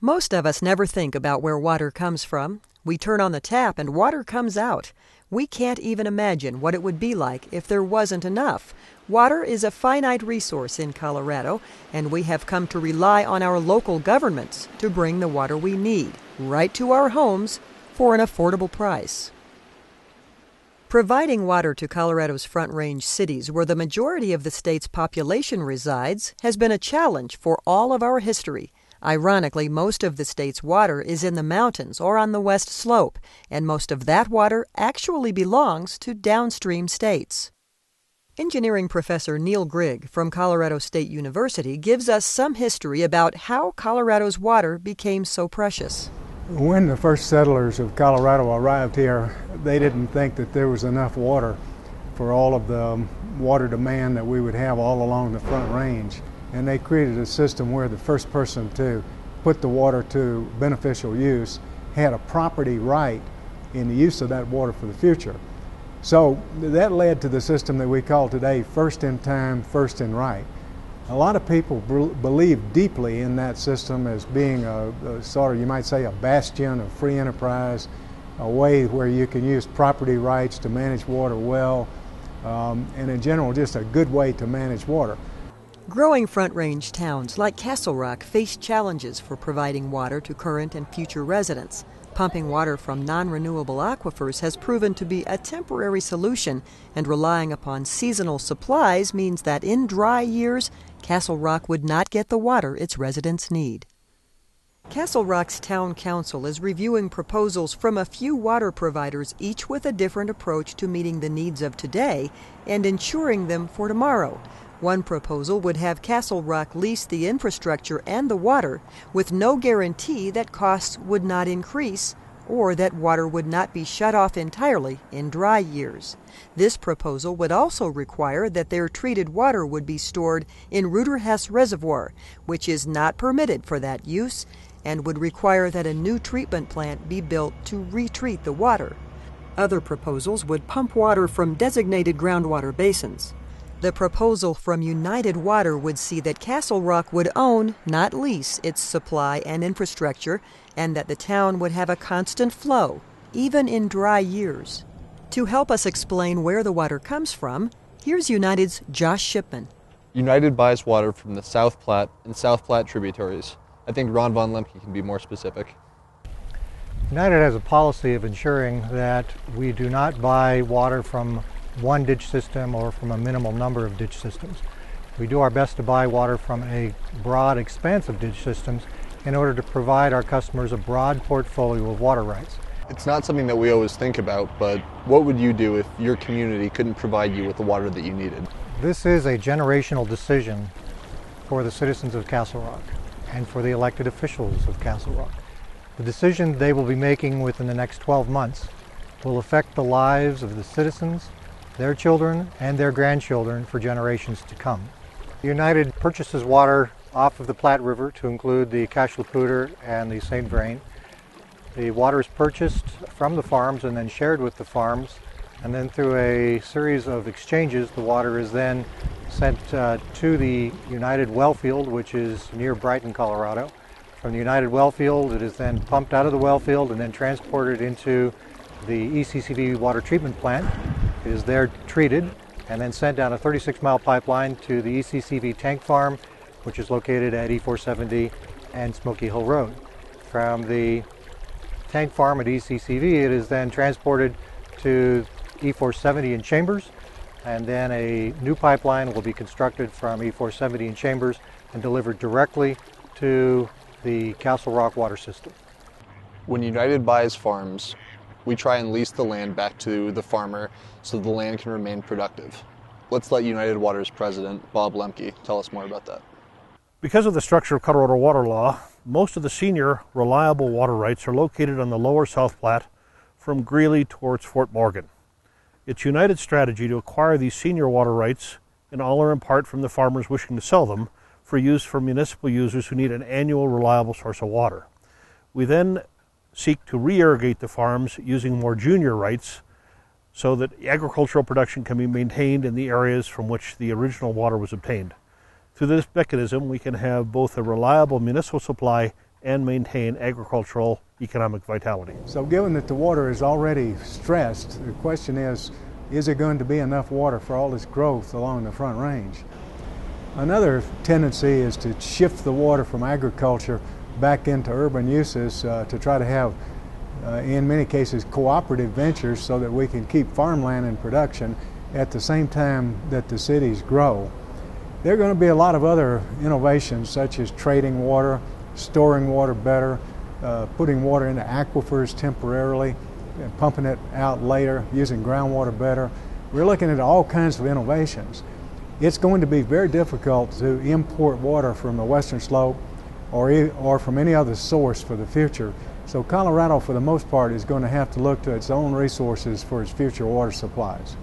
Most of us never think about where water comes from. We turn on the tap and water comes out. We can't even imagine what it would be like if there wasn't enough. Water is a finite resource in Colorado, and we have come to rely on our local governments to bring the water we need right to our homes for an affordable price. Providing water to Colorado's Front Range cities, where the majority of the state's population resides, has been a challenge for all of our history. Ironically, most of the state's water is in the mountains or on the west slope, and most of that water actually belongs to downstream states. Engineering professor Neil Grigg from Colorado State University gives us some history about how Colorado's water became so precious. When the first settlers of Colorado arrived here, they didn't think that there was enough water for all of the water demand that we would have all along the Front Range. And they created a system where the first person to put the water to beneficial use had a property right in the use of that water for the future. So that led to the system that we call today first in time, first in right. A lot of people believe deeply in that system as being a sort of, you might say, a bastion of free enterprise, a way where you can use property rights to manage water well, and in general just a good way to manage water. Growing Front Range towns like Castle Rock face challenges for providing water to current and future residents. Pumping water from non-renewable aquifers has proven to be a temporary solution, and relying upon seasonal supplies means that in dry years, Castle Rock would not get the water its residents need. Castle Rock's town council is reviewing proposals from a few water providers, each with a different approach to meeting the needs of today and ensuring them for tomorrow. One proposal would have Castle Rock lease the infrastructure and the water with no guarantee that costs would not increase or that water would not be shut off entirely in dry years. This proposal would also require that their treated water would be stored in Rudder Hess Reservoir, which is not permitted for that use, and would require that a new treatment plant be built to retreat the water. Other proposals would pump water from designated groundwater basins. The proposal from United Water would see that Castle Rock would own, not lease, its supply and infrastructure, and that the town would have a constant flow, even in dry years. To help us explain where the water comes from, here's United's Josh Shipman. United buys water from the South Platte and South Platte tributaries. I think Ron Von Lemke can be more specific. United has a policy of ensuring that we do not buy water from one ditch system or from a minimal number of ditch systems. We do our best to buy water from a broad expanse of ditch systems in order to provide our customers a broad portfolio of water rights. It's not something that we always think about, but what would you do if your community couldn't provide you with the water that you needed? This is a generational decision for the citizens of Castle Rock and for the elected officials of Castle Rock. The decision they will be making within the next 12 months will affect the lives of the citizens, their children, and their grandchildren for generations to come. United purchases water off of the Platte River to include the Cache la Poudre and the St. Vrain. The water is purchased from the farms and then shared with the farms, and then through a series of exchanges, the water is then sent to the United well field, which is near Brighton, Colorado. From the United well field, it is then pumped out of the well field and then transported into the ECCV water treatment plant. It is there treated and then sent down a 36-mile pipeline to the ECCV tank farm, which is located at E470 and Smoky Hill Road. From the tank farm at ECCV, it is then transported to E470 in Chambers, and then a new pipeline will be constructed from E470 in Chambers and delivered directly to the Castle Rock water system. When United buys farms, we try and lease the land back to the farmer so the land can remain productive. Let's let United Water's president, Bob Lemke, tell us more about that. Because of the structure of Colorado water law, most of the senior reliable water rights are located on the lower South Platte from Greeley towards Fort Morgan. It's United's strategy to acquire these senior water rights, in all or in part from the farmers wishing to sell them, for use for municipal users who need an annual reliable source of water. We then seek to re-irrigate the farms using more junior rights so that agricultural production can be maintained in the areas from which the original water was obtained. Through this mechanism, we can have both a reliable municipal supply and maintain agricultural economic vitality. So given that the water is already stressed, the question is there going to be enough water for all this growth along the Front Range? Another tendency is to shift the water from agriculture back into urban uses to try to have, in many cases, cooperative ventures so that we can keep farmland in production at the same time that the cities grow. There are going to be a lot of other innovations such as trading water, storing water better, putting water into aquifers temporarily, and pumping it out later, using groundwater better. We're looking at all kinds of innovations. It's going to be very difficult to import water from the Western Slope or from any other source for the future. So Colorado, for the most part, is going to have to look to its own resources for its future water supplies.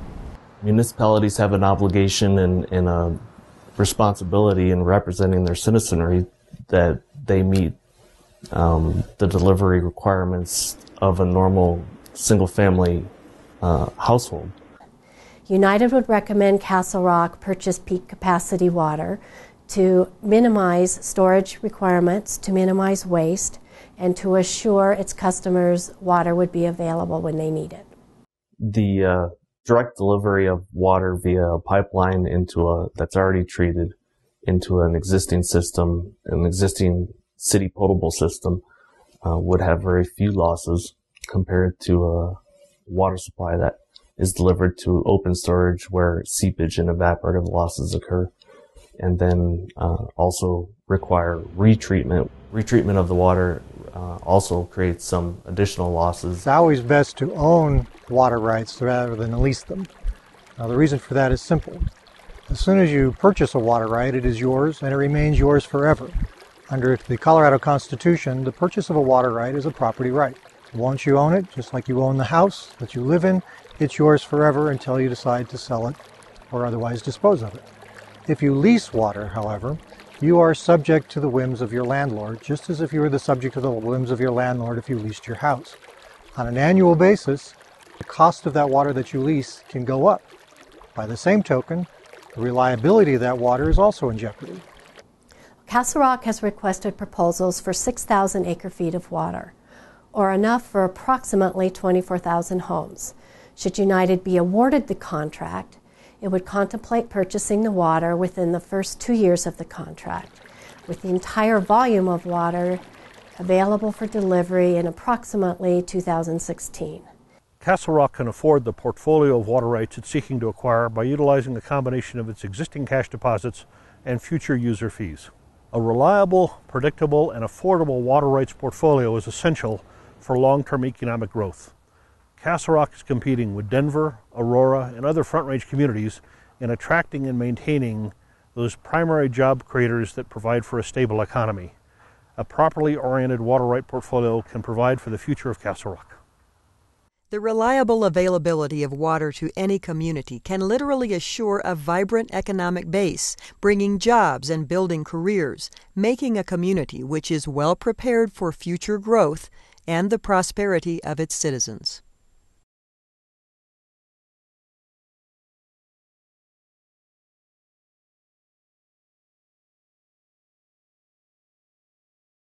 Municipalities have an obligation and a responsibility in representing their citizenry that they meet the delivery requirements of a normal single-family household. United would recommend Castle Rock purchase peak capacity water to minimize storage requirements, to minimize waste, and to assure its customers water would be available when they need it. The direct delivery of water via a pipeline that's already treated into an existing system, an existing city potable system, would have very few losses compared to a water supply that is delivered to open storage where seepage and evaporative losses occur, and then also require retreatment. Retreatment of the water also creates some additional losses. It's always best to own water rights rather than lease them. Now, the reason for that is simple. As soon as you purchase a water right, it is yours and it remains yours forever. Under the Colorado Constitution, the purchase of a water right is a property right. Once you own it, just like you own the house that you live in, it's yours forever until you decide to sell it or otherwise dispose of it. If you lease water, however, you are subject to the whims of your landlord, just as if you were the subject of the whims of your landlord if you leased your house. On an annual basis, the cost of that water that you lease can go up. By the same token, the reliability of that water is also in jeopardy. Castle Rock has requested proposals for 6,000 acre-feet of water, or enough for approximately 24,000 homes. Should United be awarded the contract, it would contemplate purchasing the water within the first 2 years of the contract, with the entire volume of water available for delivery in approximately 2016. Castle Rock can afford the portfolio of water rights it's seeking to acquire by utilizing a combination of its existing cash deposits and future user fees. A reliable, predictable, and affordable water rights portfolio is essential for long-term economic growth. Castle Rock is competing with Denver, Aurora, and other Front Range communities in attracting and maintaining those primary job creators that provide for a stable economy. A properly oriented water right portfolio can provide for the future of Castle Rock. The reliable availability of water to any community can literally assure a vibrant economic base, bringing jobs and building careers, making a community which is well prepared for future growth and the prosperity of its citizens.